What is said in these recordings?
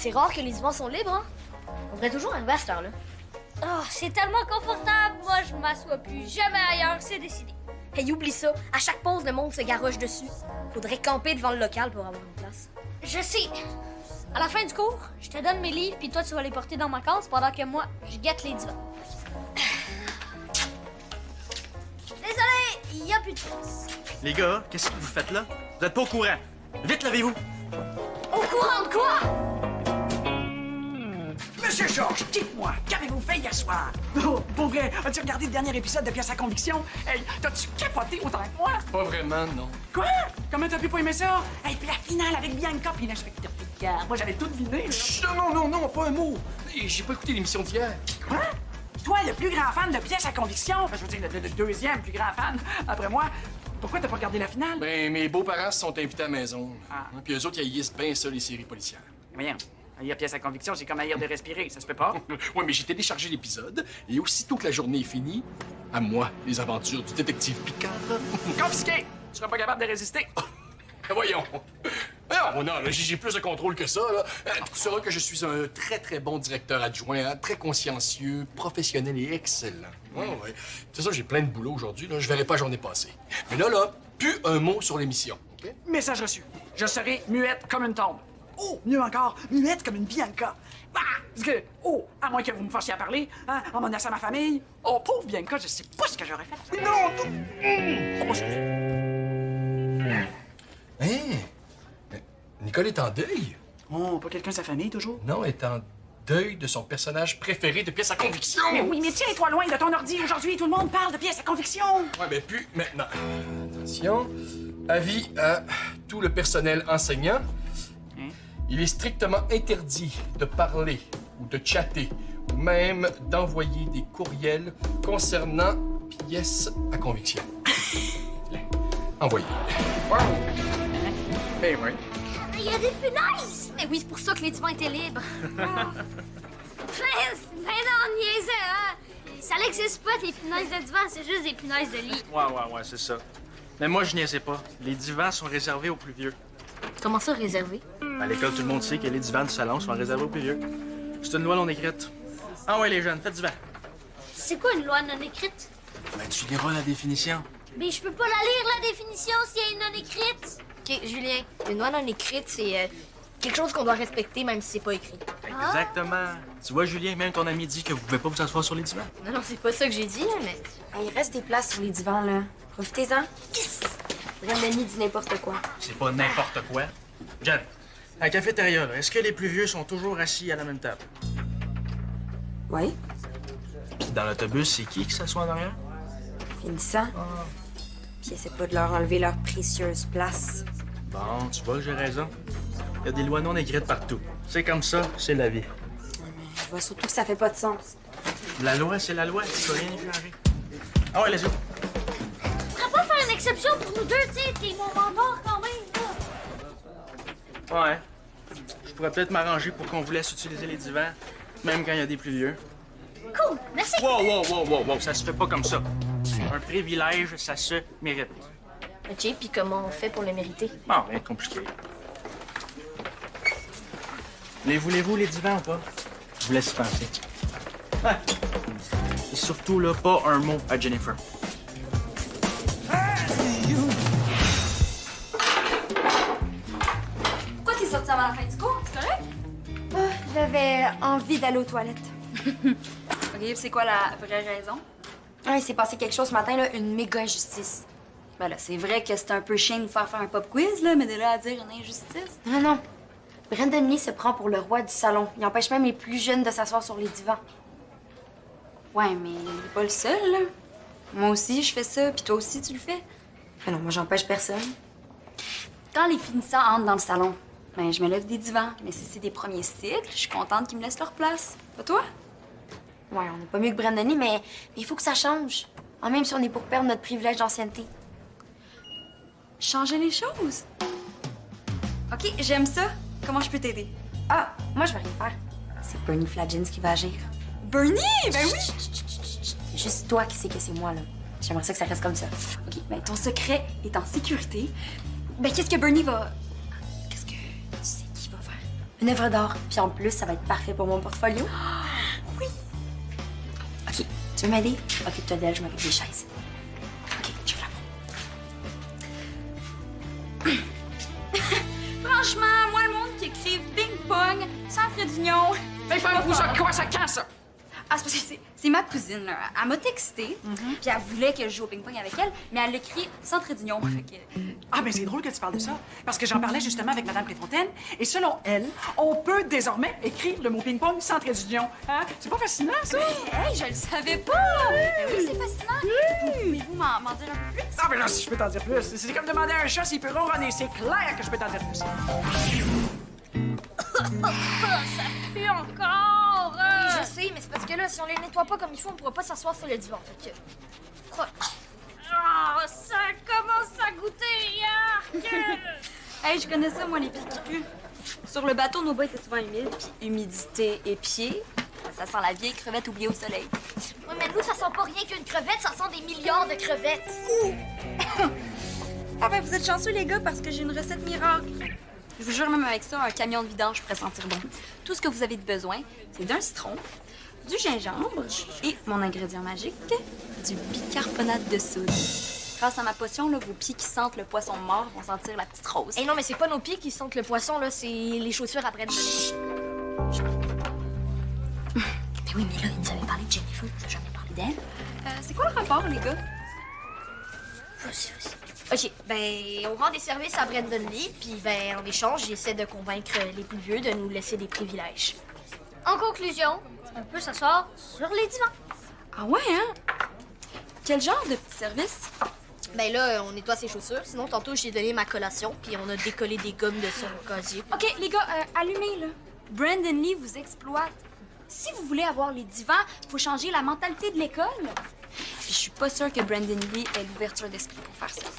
c'est rare que les divans sont libres, hein? On devrait toujours enlever à cette heure-là. Oh, c'est tellement confortable. Moi, je m'assois plus jamais ailleurs, c'est décidé. Hey, oublie ça. À chaque pause, le monde se garoche dessus. Faudrait camper devant le local pour avoir une place. Je sais. À la fin du cours, je te donne mes livres, puis toi, tu vas les porter dans ma case pendant que moi, je guette les divans. Désolé, il n'y a plus de place. Les gars, qu'est-ce que vous faites là? Vous êtes pas au courant. Vite, lavez-vous. Au courant de quoi? Monsieur Georges, dites-moi, qu'avez-vous fait hier soir? Oh, pour vrai, as-tu regardé le dernier épisode de Pièce à conviction? Hey, t'as-tu capoté autant que moi? Pas vraiment, non. Quoi? Comment t'as pu pas aimer ça? Hey, puis la finale avec Bianca puis l'inspecteur Picard. Moi, j'avais tout deviné, là. Chut, non, pas un mot. J'ai pas écouté l'émission d'hier. Quoi? Toi, le plus grand fan de Pièce à conviction? Enfin, je veux dire, le deuxième plus grand fan, après moi. Pourquoi t'as pas regardé la finale? Ben, mes beaux-parents se sont invités à la maison. Ah. Puis eux autres, ils haïssent bien ça, les séries policières. Voyons, haïr Pièce à conviction, c'est comme haïr de respirer, ça se peut pas? Ouais, mais j'ai téléchargé l'épisode, et aussitôt que la journée est finie, à moi, les aventures du détective Picard. Confisqué! Tu seras pas capable de résister? Voyons. Non, là, j'ai plus de contrôle que ça, là. Tu sauras que je suis un très bon directeur adjoint, hein, très consciencieux, professionnel et excellent. Ouais. C'est ça, j'ai plein de boulot aujourd'hui, là. Je verrai pas la journée passée. Mais là, plus un mot sur l'émission, OK? Message reçu. Je serai muette comme une tombe. Oh, mieux encore, muette comme une Bianca. Ah! Parce que, à moins que vous me forciez à parler, hein, en menaçant ma famille. Oh, pauvre Bianca, je sais pas ce que j'aurais fait. Non! Hein? Nicole est en deuil? Oh, pas quelqu'un de sa famille, toujours? Non, elle est en deuil de son personnage préféré de Pièce à conviction. Mais oui, mais tiens-toi loin de ton ordi aujourd'hui. Tout le monde parle de Pièce à conviction. Ouais, mais plus maintenant. Attention. Avis à tout le personnel enseignant. Il est strictement interdit de parler ou de chatter ou même d'envoyer des courriels concernant Pièce à conviction. Envoyez. Wow! Ben oui. Il y a des punaises! Mais oui, c'est pour ça que les divans étaient libres. Ben non, niaiseux, hein? Ça n'existe pas, tes punaises de divan, c'est juste des punaises de lit. Ouais, c'est ça. Mais moi, je niaisais pas. Les divans sont réservés aux plus vieux. Comment ça, réservé? À l'école, tout le monde sait que les divans du salon sont réservés aux plus vieux. C'est une loi non écrite. Ah ouais, les jeunes, faites du vent. C'est quoi une loi non écrite? Ben, tu liras la définition. Mais je peux pas la lire, la définition, si elle est non écrite. OK, Julien, une loi non écrite, c'est quelque chose qu'on doit respecter même si c'est pas écrit. Exactement. Tu vois, Julien, même ton ami dit que vous pouvez pas vous asseoir sur les divans. Non, c'est pas ça que j'ai dit, là, mais... Il reste des places sur les divans, là. Profitez-en. Yes! Brandony dit n'importe quoi. C'est pas n'importe quoi. Jen, à la cafétéria, là, est-ce que les plus vieux sont toujours assis à la même table? Oui. Puis dans l'autobus, c'est qui s'assoit en arrière? Finissant. Puis essaie pas de leur enlever leur précieuse place. Bon, tu vois, j'ai raison. Il y a des lois non écrites partout. C'est comme ça, c'est la vie. Je vois surtout que ça fait pas de sens. La loi, c'est la loi. Tu peux rien y changer. Ah ouais, let's go. Tu pourrais pas faire une exception pour nous deux, tu sais, t'es mon mentor quand même, là. Ouais. Je pourrais peut-être m'arranger pour qu'on vous laisse utiliser les divans, même quand il y a des plus vieux. Cool, merci. Wow, ça se fait pas comme ça. Un privilège, ça se mérite. OK, puis comment on fait pour le mériter? Bon, rien de compliqué. Les voulez-vous, les divans, ou pas? Je vous laisse y penser. Ouais. Et surtout, là, pas un mot à Jennifer. Pourquoi t'es sorti avant la fin du cours? C'est correct? J'avais envie d'aller aux toilettes. OK, c'est quoi la vraie raison? Il s'est passé quelque chose ce matin, là, une méga injustice. Ben là, c'est vrai que c'est un peu chiant de vous faire un pop quiz, là, mais de là à dire une injustice. Non. Brandon Lee se prend pour le roi du salon. Il empêche même les plus jeunes de s'asseoir sur les divans. Ouais, mais il est pas le seul, là. Moi aussi, je fais ça, puis toi aussi, tu le fais. Mais non, moi, j'empêche personne. Quand les finissants entrent dans le salon, ben je me lève des divans. Mais si c'est des premiers cycles, je suis contente qu'ils me laissent leur place. Pas toi? Ouais, on n'est pas mieux que Brandon Lee, mais il faut que ça change. Même si on est pour perdre notre privilège d'ancienneté. Changer les choses? OK, j'aime ça. Comment je peux t'aider? Ah, moi, je vais rien faire. C'est Bernie Flagins qui va agir. Bernie! Ben oui! C'est juste toi qui sais que c'est moi, là. J'aimerais ça que ça reste comme ça. OK, ben ton secret est en sécurité. Ben qu'est-ce que Bernie va... Qu'est-ce que tu sais qu'il va faire? Une œuvre d'art. Puis en plus, ça va être parfait pour mon portfolio. Oui. OK, tu veux m'aider? Occupe-toi d'elle, je m'occupe des chaises. OK, je vais la prendre. Franchement, moi, le monde qui écrive ping-pong, centre d'union. Mais quoi, ça casse, ça? Ah, c'est parce que c'est ma cousine, là. Elle m'a texté, puis elle voulait que je joue au ping-pong avec elle, mais elle l'écrit centre d'union. Fait que... Ah, ben c'est drôle que tu parles de ça, parce que j'en parlais justement avec Mme Préfontaine, et selon elle, on peut désormais écrire le mot ping-pong sans trait d'union. Hein? C'est pas fascinant, ça? Hey, je le savais pas! Oui, c'est fascinant. Pouvez-vous m'en dire un peu plus? Ah, ben là, si je peux t'en dire plus. C'est comme demander à un chat s'il peut ronronner. C'est clair que je peux t'en dire plus. Ça pue encore! Oui, je sais, mais c'est parce que là, si on les nettoie pas comme il faut, on pourra pas s'asseoir sur le divan. Fait que... Oh, ça commence à goûter, yark! Hey, je connais ça, moi, les pieds qui puent. Sur le bateau, nos bas étaient souvent humides, puis humidité et pieds, ça sent la vieille crevette oubliée au soleil. Ouais, mais nous, ça sent pas rien qu'une crevette, ça sent des milliards de crevettes. Ah ben, vous êtes chanceux, les gars, parce que j'ai une recette miracle. Je vous jure, même avec ça, un camion de vidange pourrait sentir bon. Tout ce que vous avez de besoin, c'est d'un citron, du gingembre et mon ingrédient magique, du bicarbonate de soude. Grâce à ma potion, là, vos pieds qui sentent le poisson mort vont sentir la petite rose. Eh non, mais c'est pas nos pieds qui sentent le poisson, là, c'est les chaussures après de Mais oui, mais là, il nous avait parlé de Jennifer. J'ai jamais parlé d'elle. C'est quoi le rapport, les gars? OK, ben, on rend des services à Brandon Lee, puis ben, en échange, j'essaie de convaincre les plus vieux de nous laisser des privilèges. En conclusion, on peut s'asseoir sur les divans. Ah ouais, hein? Quel genre de petit service? Ben là, on nettoie ses chaussures, sinon tantôt, j'ai donné ma collation, puis on a décollé des gommes de son casier. OK, les gars, allumez, là. Brandon Lee vous exploite. Si vous voulez avoir les divans, faut changer la mentalité de l'école. Puis je suis pas sûre que Brandon Lee ait l'ouverture d'esprit pour faire ça.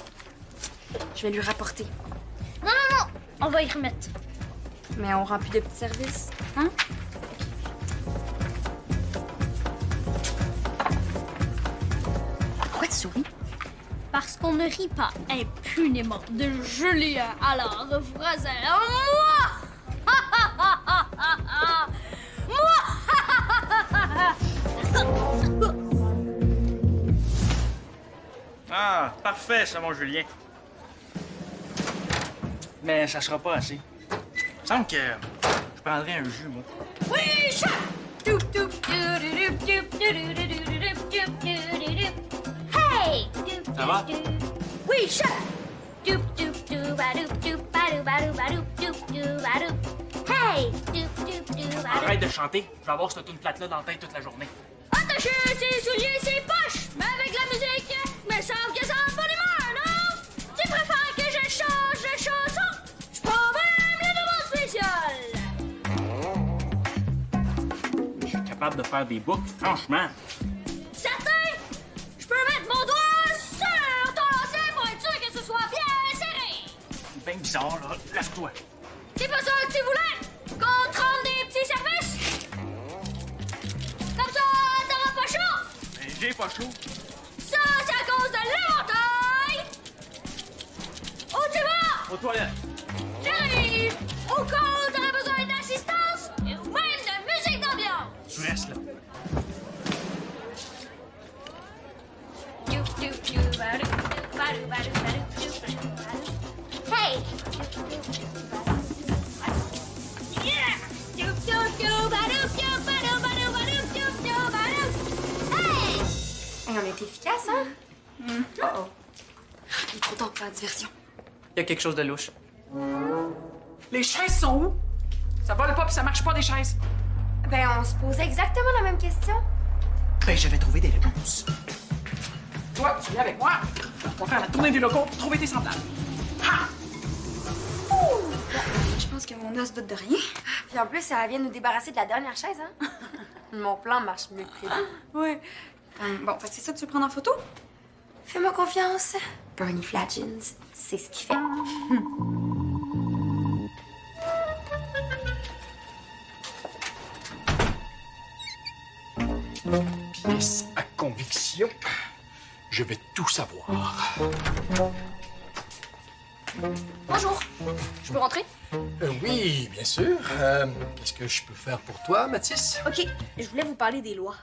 Je vais lui rapporter. Non, non, non! On va y remettre. Mais on rend plus de petits services, hein? Pourquoi tu souris? Parce qu'on ne rit pas impunément de Julien. Alors, voisin, moi! Ah, parfait, ça, mon Julien. Mais ça sera pas assez. Il me semble que je prendrais un jus, moi. Oui, chat! Hey! Ça va? Oui, chat! Hey! Arrête de chanter. Je vais avoir cette tune plate-là dans la tête toute la journée. Attachez ses souliers, ses poches! Mais avec la musique, me semble que ça va pas d'humeur, non? Tu préfères que je change de chanson? Je prends même le numéro spécial! Je suis capable de faire des boucles, franchement. Certain! Je peux mettre mon doigt sur ton lacet pour être sûr que ce soit bien serré! C'est bien bizarre, là. Lève-toi. C'est pas ça que tu voulais? Qu'on te rende des petits services? Comme ça, t'auras pas chaud! Ben, j'ai pas chaud. Ça, c'est à cause de l'éventail! Où tu vas? Aux toilettes. J'arrive! Au cas où t'aurais besoin d'assistance ou même de musique d'ambiance! Tu restes là. Hey! Yeah! Hey! On est efficace, hein? Oh. Il est trop tard pour faire diversion. Il y a quelque chose de louche. Les chaises sont où? Ça vole pas puis ça marche pas des chaises. Ben, on se posait exactement la même question. Ben, je vais trouver des réponses. Toi, tu viens avec moi. On va faire la tournée des locaux pour trouver tes semblables. Ha! Je pense que mon os doute de rien. Puis en plus, ça vient nous débarrasser de la dernière chaise, hein? Mon plan marche mieux que prévu. Ouais. Bon, fait que c'est ça que tu veux prendre en photo? Fais-moi confiance. Bernie Flatchins, c'est ce qu'il fait. Pièce à conviction. Je vais tout savoir. Bonjour. Je peux rentrer? Oui, bien sûr. Qu'est-ce que je peux faire pour toi, Mathis? OK. Je voulais vous parler des lois.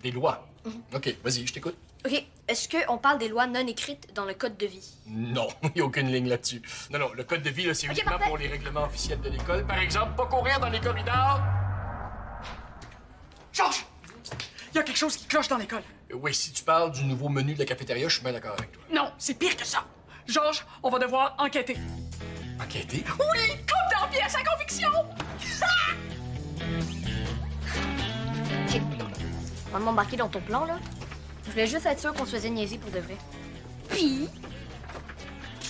Des lois. OK, vas-y, je t'écoute. OK. Est-ce qu'on parle des lois non écrites dans le code de vie? Non, il n'y a aucune ligne là-dessus. Non, le code de vie, là, c'est uniquement parfait. pour les règlements officiels de l'école. Par exemple, pas courir dans les corridors. Georges! Il y a quelque chose qui cloche dans l'école. Oui, si tu parles du nouveau menu de la cafétéria, je suis bien d'accord avec toi. Non, c'est pire que ça. Georges, on va devoir enquêter. Enquêter? Oui, comme dans pièce à conviction! OK. On va m'embarquer dans ton plan, là. Je voulais juste être sûr qu'on se faisait niaiser pour de vrai. Puis...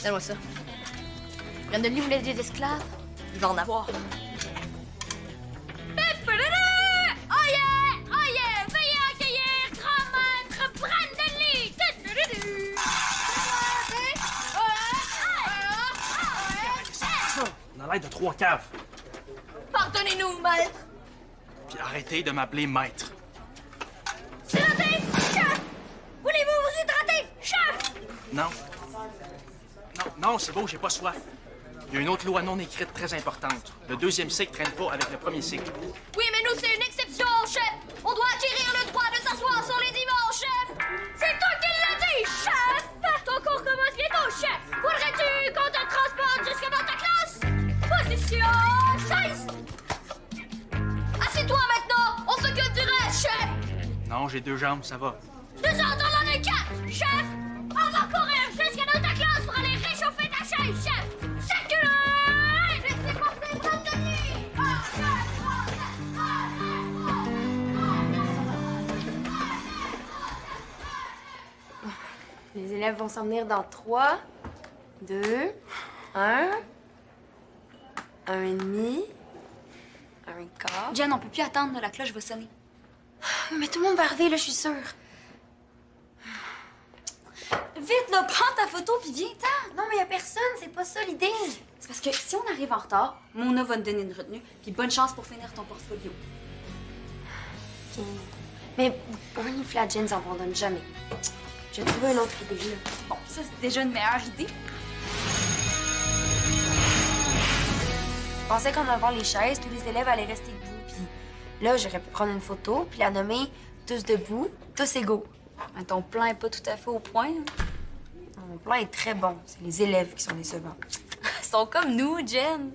Donne-moi ça. Brandon Lee voulait des esclaves. Il va en avoir. Oh yeah! Oh yeah! Veuillez accueillir grand maître Brandon Lee! Ça, on a l'air de 3 caves. Pardonnez-nous, maître. Puis arrêtez de m'appeler maître. Hydraté! Chef! Voulez-vous vous hydrater? Chef! Non. Non, c'est beau, j'ai pas soif. Il y a une autre loi non écrite très importante. Le 2e cycle traîne pas avec le 1er cycle. Oui, mais nous, c'est une exception, chef! On doit acquérir le droit de s'asseoir sur les dimanches, chef! C'est toi qui l'as dit, chef! Ton cours commence bientôt, chef! Voudrais-tu qu'on te transporte jusque dans ta classe? Position, chaise! Assieds-toi maintenant! On s'occupe du reste, chef! Non, j'ai 2 jambes, ça va. 2 heures dans l'an 4, chef! On va courir jusque dans ta classe pour aller réchauffer ta chaise, chef! Circulez! Laissez passer Brandon Lee! Les élèves vont s'en venir dans 3, 2, 1, 1,5, 1,4. Jen, on peut plus attendre, là, la cloche va sonner. Mais tout le monde va arriver, là, je suis sûre. Vite, là, prends ta photo puis viens-t'en! Non, mais y a personne, c'est pas ça l'idée. C'est parce que si on arrive en retard, Mona va nous donner une retenue, puis bonne chance pour finir ton portfolio. Ok. Mais Bernie Flagin s'abandonne jamais. J'ai trouvé une autre idée, là. Bon, ça, c'est déjà une meilleure idée. Je pensais qu'en enlevant les chaises, tous les élèves allaient rester debout. Puis là, j'aurais pu prendre une photo, puis la nommer tous debout, tous égaux. Mais ton plan est pas tout à fait au point. Hein. Mon plan est très bon. C'est les élèves qui sont décevants. Ils sont comme nous, Jen.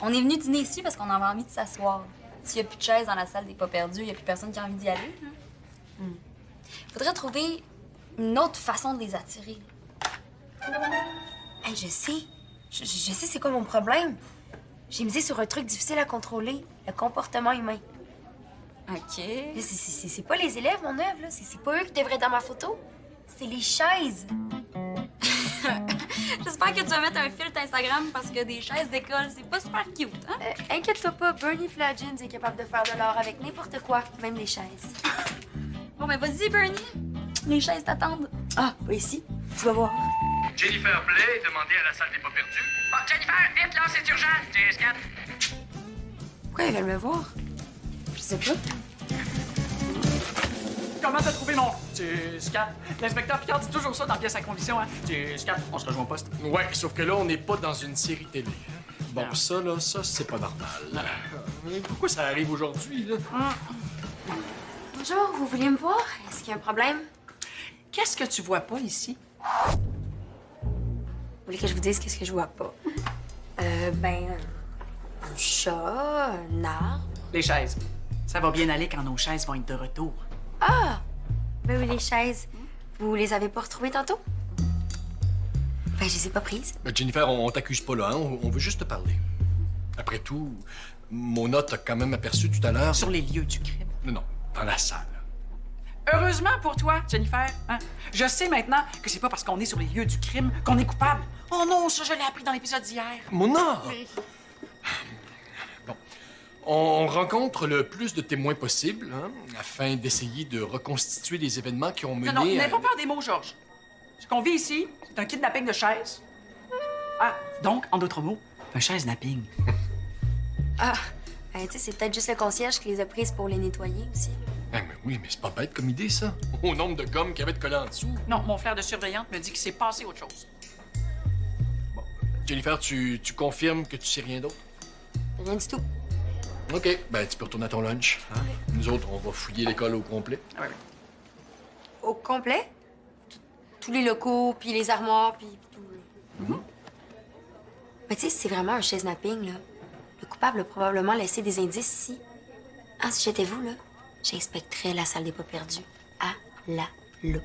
On est venu dîner ici parce qu'on avait envie de s'asseoir. S'il y a plus de chaises dans la salle des pas perdus, il y a plus personne qui a envie d'y aller. Hein. Faudrait trouver une autre façon de les attirer. Hey, je sais. Je sais c'est quoi mon problème. J'ai misé sur un truc difficile à contrôler, le comportement humain. OK. Là, c'est pas les élèves, mon œuvre, là. C'est pas eux qui devraient être dans ma photo. C'est les chaises. J'espère que tu vas mettre un filtre Instagram parce que des chaises d'école, c'est pas super cute, hein? Inquiète-toi pas, Bernie Flagin est capable de faire de l'or avec n'importe quoi, même les chaises. Bon, ben vas-y, Bernie. Les chaises t'attendent. Ah, pas ici. Tu vas voir. Jennifer Blais, demandez à la salle des pas perdus. Ah, Jennifer, vite, là, c'est urgent. GS4. Pourquoi ils veulent me voir? Je sais pas. Comment t'as trouvé mon GS4? L'inspecteur Picard dit toujours ça dans pièce à conviction, hein? GS4, on se rejoint au poste. Ouais, sauf que là, on n'est pas dans une série télé. Bon, ça, là, ça, c'est pas normal. Pourquoi ça arrive aujourd'hui, là? Bonjour, vous vouliez me voir? Est-ce qu'il y a un problème? Qu'est-ce que tu vois pas ici? Vous voulez que je vous dise qu'est-ce que je vois pas? Un chat, un arbre. Les chaises. Ça va bien aller quand nos chaises vont être de retour. Ah! Ben oui, les chaises. Vous les avez pas retrouvées tantôt? Ben, je les ai pas prises. Jennifer, on t'accuse pas, là, hein? On veut juste te parler. Après tout, Mona t'a quand même aperçu tout à l'heure. Sur les lieux du crime. Non, dans la salle. Heureusement pour toi, Jennifer, hein? Je sais maintenant que c'est pas parce qu'on est sur les lieux du crime qu'on est coupable. Oh non, ça, je l'ai appris dans l'épisode d'hier. Mona! Bon. On rencontre le plus de témoins possible, hein, afin d'essayer de reconstituer les événements qui ont mené Non, à... n'aie pas peur des mots, Georges. Ce qu'on vit ici, c'est un kidnapping de chaises. Ah, donc, en d'autres mots, un chaise-napping. Ah! Ben, tu sais, c'est peut-être juste le concierge qui les a prises pour les nettoyer aussi. Ah, mais oui, mais c'est pas bête comme idée, ça. Au nombre de gommes qu'il y avait de collants en dessous. Non, mon frère de surveillante me dit qu'il s'est passé autre chose. Jennifer, tu confirmes que tu sais rien d'autre? Rien du tout. OK. Ben, tu peux retourner à ton lunch. Hein? Nous autres, on va fouiller l'école au complet. Au complet? Tous les locaux, puis les armoires, puis tout. Mais tu sais, c'est vraiment un chaise-napping, là. Le coupable a probablement laissé des indices ici. Ah, si j'étais vous, là, j'inspecterais la salle des pas perdus à la loupe.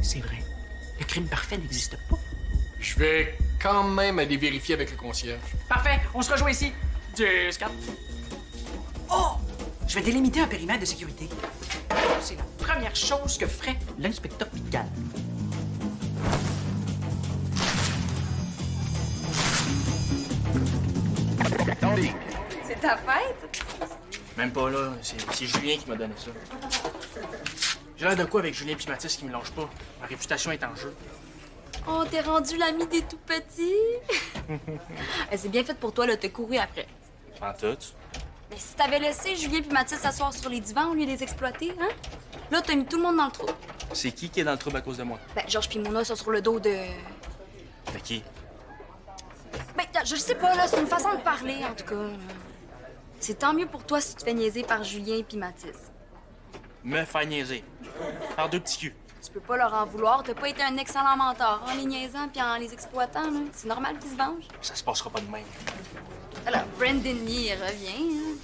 C'est vrai. Le crime parfait n'existe pas. Je vais quand même aller vérifier avec le concierge. Parfait, on se rejoint ici. 10, 4. Oh! Je vais délimiter un périmètre de sécurité. C'est la première chose que ferait l'inspecteur Pical. C'est ta fête? Même pas, là. C'est Julien qui m'a donné ça. J'ai l'air de quoi avec Julien puis Mathis qui me lâchent pas? Ma réputation est en jeu. Oh, t'es rendu l'ami des tout petits? C'est bien fait pour toi, là, t'as couru après. En tout. Mais si t'avais laissé Julien puis Mathis s'asseoir sur les divans au lieu de les exploiter, hein? Là, t'as mis tout le monde dans le trou. C'est qui est dans le trouble à cause de moi? Ben, Georges puis Mona sont sur le dos de... De qui? Ben, je le sais pas, là, c'est une façon de parler, en tout cas. C'est tant mieux pour toi si tu te fais niaiser par Julien puis Mathis. Me faire niaiser. Par deux petits culs. Tu peux pas leur en vouloir, t'as pas été un excellent mentor en les niaisant puis en les exploitant, là. C'est normal qu'ils se vengent. Ça se passera pas de même. Alors, Brandon Lee revient, hein.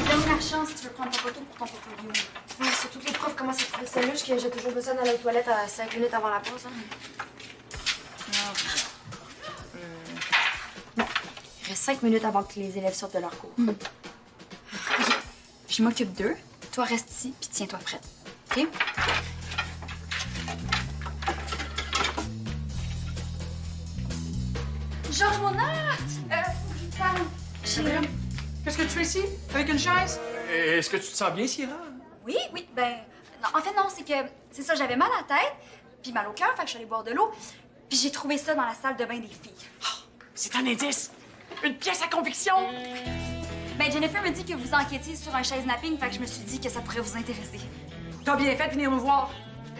Donne la chance si tu veux prendre ta photo pour ton portfolio. Ouais, c'est toutes les profs commencent à trouver ça louche que j'ai toujours besoin d'aller aux toilettes à 5 minutes avant la pause. Hein. Il reste 5 minutes avant que les élèves sortent de leur cours. Je m'occupe d'eux. Toi, reste ici puis tiens-toi prête. OK? Georges Mona! Qu'est-ce que tu fais ici? Avec une chaise? Est-ce que tu te sens bien, Sierra? Oui, ben... Non, en fait, non, c'est que... C'est ça, j'avais mal à la tête, puis mal au cœur, fait que je suis allée boire de l'eau, puis j'ai trouvé ça dans la salle de bain des filles. C'est un indice. Une pièce à conviction. Ben, Jennifer me dit que vous enquêtiez sur un chaise-napping, fait que je me suis dit que ça pourrait vous intéresser. T'as bien fait de venir me voir.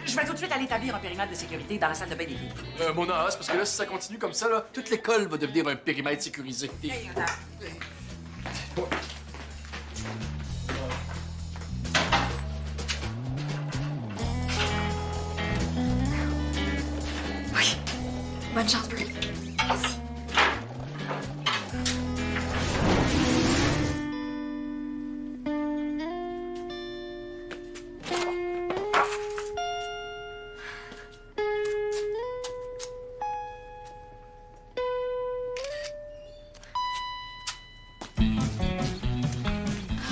Je vais tout de suite aller établir un périmètre de sécurité dans la salle de bain des filles. Mona, c'est parce que là, si ça continue comme ça, là, toute l'école va devenir un périmètre sécurisé. Oui. Bonne chance, Brie. Merci.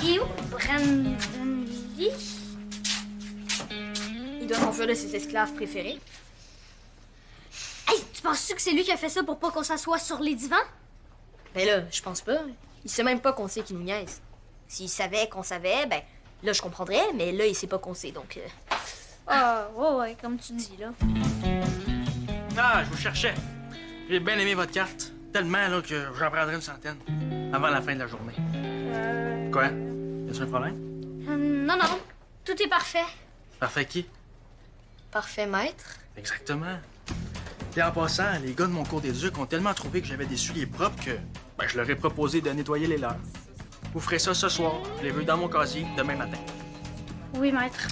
Il est où, Brandon Lee? Il doit s'enfuir de ses esclaves préférés. Hey, tu penses-tu que c'est lui qui a fait ça pour pas qu'on s'assoie sur les divans? Ben là, je pense pas. Il sait même pas qu'on sait qu'il nous niaise. S'il savait qu'on savait, ben là, je comprendrais, mais là, il sait pas qu'on sait, donc... Ah, ouais, comme tu dis, là. Ah, je vous cherchais. J'ai bien aimé votre carte. Tellement, là, que j'en prendrais une centaine. Avant la fin de la journée. Quoi? Y'a-tu un problème? Non, tout est parfait. Parfait qui? Parfait, maître. Exactement. Et en passant, les gars de mon cours d'éduc ont tellement trouvé que j'avais des souliers propres que je leur ai proposé de nettoyer les leurs. Vous ferez ça ce soir. Je les veux dans mon casier demain matin. Oui, maître.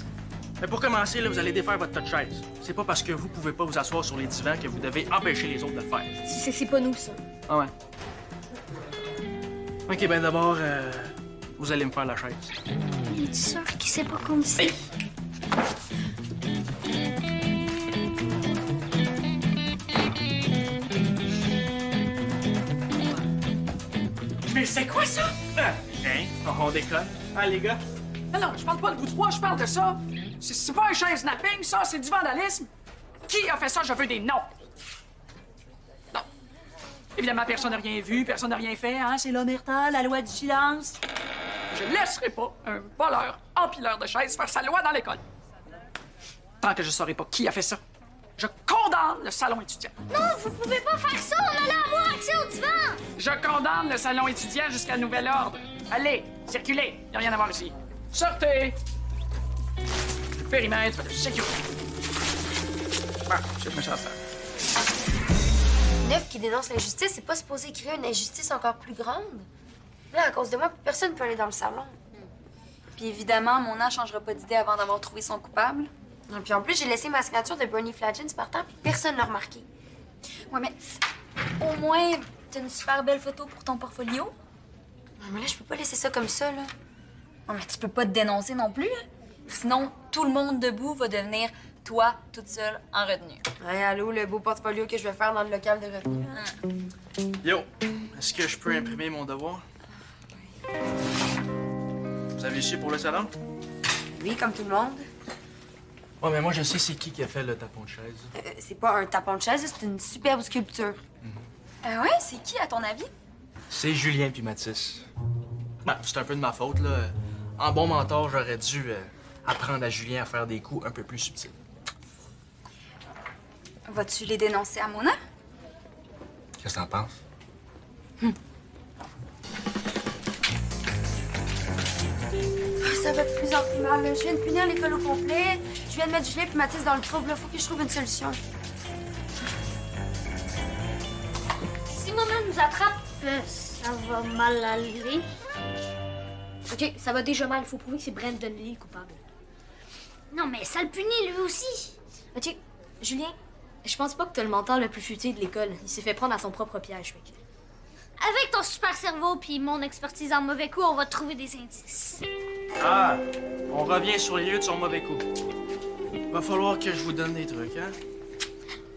Mais pour commencer, là, vous allez défaire votre tas de chaise. C'est pas parce que vous pouvez pas vous asseoir sur les divans que vous devez empêcher les autres de le faire. C'est pas nous, ça. Ah ouais. OK, ben d'abord, vous allez me faire la chaise. Il est sûr qu'il sait pas qu'on dit. Mais c'est quoi ça? Hein? On déconne? Ah, les gars? Non, je parle pas de bout de bois, je parle de ça. C'est pas un chaise-napping, ça, c'est du vandalisme. Qui a fait ça? Je veux des noms. Non. Évidemment, personne n'a rien vu, personne n'a rien fait, hein? C'est l'omerta, la loi du silence. Je laisserai pas un voleur empileur de chaises faire sa loi dans l'école. Tant que je saurai pas qui a fait ça, je condamne le salon étudiant. Non, vous pouvez pas faire ça! On allait avoir accès au divan! Je condamne le salon étudiant jusqu'à nouvel ordre. Allez, circulez, y a rien à voir ici. Sortez! Périmètre de sécurité. Ah, c'est méchant, ça. Une œuvre qui dénonce l'injustice, c'est pas supposé créer une injustice encore plus grande. Là, à cause de moi, personne peut aller dans le salon. Puis évidemment, Mona changera pas d'idée avant d'avoir trouvé son coupable. Et puis en plus, j'ai laissé ma signature de Bernie Flagins par terre, puis personne l'a remarqué. Ouais, mais au moins, t'as une super belle photo pour ton portfolio. Non, mais là, je peux pas laisser ça comme ça, là. Non, mais tu peux pas te dénoncer non plus. Hein. Sinon, tout le monde debout va devenir toi, toute seule, en retenue. Ouais, allô, le beau portfolio que je vais faire dans le local de retenue. Yo, est-ce que je peux imprimer mon devoir? Vous avez su pour le salon? Oui, comme tout le monde. Ouais, mais moi, je sais c'est qui a fait le tapon de chaise. C'est pas un tapon de chaise, c'est une superbe sculpture. Ouais, c'est qui, à ton avis? C'est Julien puis Mathis. Ben, c'est un peu de ma faute, là. En bon mentor, j'aurais dû apprendre à Julien à faire des coups un peu plus subtils. Vas-tu les dénoncer à Mona? Qu'est-ce que t'en penses? Ça va de plus en plus mal, là. Je viens de punir l'école au complet. Je viens de mettre Julien puis Mathis dans le trouble, là. Faut que je trouve une solution. Si Mona nous attrape, ça va mal aller. OK, ça va déjà mal. Il faut prouver que c'est Brandon Lee le coupable. Non, mais ça le punit lui aussi. OK, Julien, je pense pas que t'as le mentor le plus futé de l'école. Il s'est fait prendre à son propre piège, mec. Avec ton super cerveau puis mon expertise en mauvais coup, on va trouver des indices. Ah! On revient sur les lieux de son mauvais coup. Va falloir que je vous donne des trucs, hein?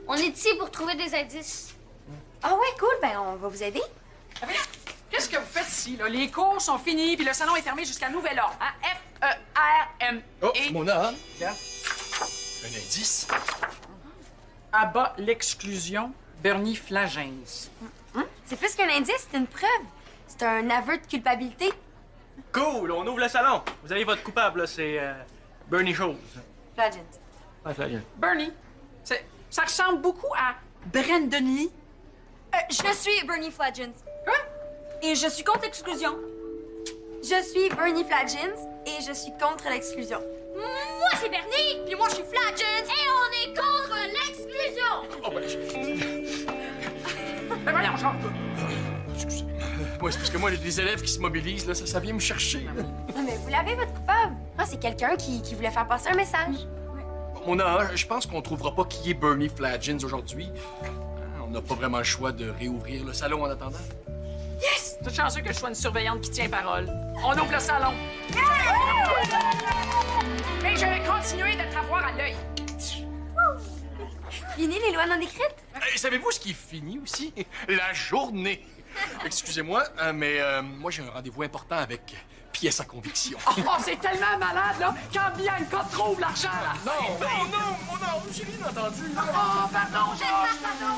On est ici pour trouver des indices. Ah ouais, cool. Ben, on va vous aider. Qu'est-ce que vous faites ici, là? Les cours sont finis, puis le salon est fermé jusqu'à nouvel ordre. Hein? F-E-R-M. Oh, Et Mona, hein? Regarde. Un indice. Abat l'exclusion, Bernie Flagins. C'est plus qu'un indice, c'est une preuve. C'est un aveu de culpabilité. Cool! On ouvre le salon. Vous avez votre coupable, là. C'est Bernie Chose. Flagins. Ouais, Flagin. Bernie, ça ressemble beaucoup à Brandon Lee. Je suis Bernie Flagins. Quoi? Et je suis contre l'exclusion. Je suis Bernie Flagins et je suis contre l'exclusion. Moi, c'est Bernie, puis moi, je suis Flagins, et on est contre l'exclusion. Oh, ben, Ben voyons, genre. moi, c'est parce que moi, les élèves qui se mobilisent, là, ça vient me chercher. Là. Non, mais vous l'avez, votre coupable. Ah, c'est quelqu'un qui voulait faire passer un message. Mona, je pense qu'on trouvera pas qui est Bernie Flagins aujourd'hui. On n'a pas vraiment le choix de réouvrir le salon en attendant. Yes! Toute chanceux que je sois une surveillante qui tient parole. On ouvre le salon. Mais je vais continuer de t'avoir à l'œil. Fini les lois non écrites? Hey, savez-vous ce qui est fini aussi? La journée. Excusez-moi, mais moi, j'ai un rendez-vous important avec pièce à conviction. Oh, c'est tellement malade, là, quand Bianca trouve l'argent, là. Non, Mona, j'ai rien entendu. Oh, pardon, pardon.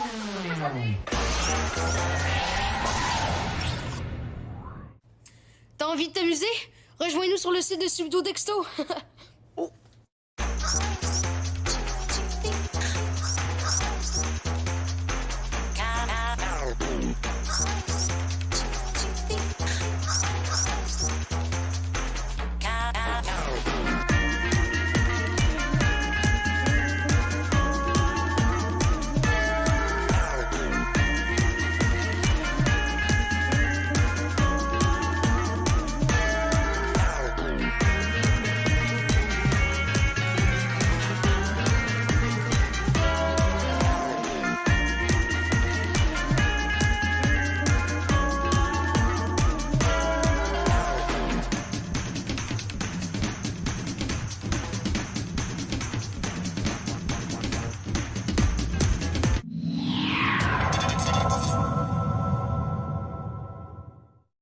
T'as envie de t'amuser? Rejoins-nous sur le site de Subdo Dexto.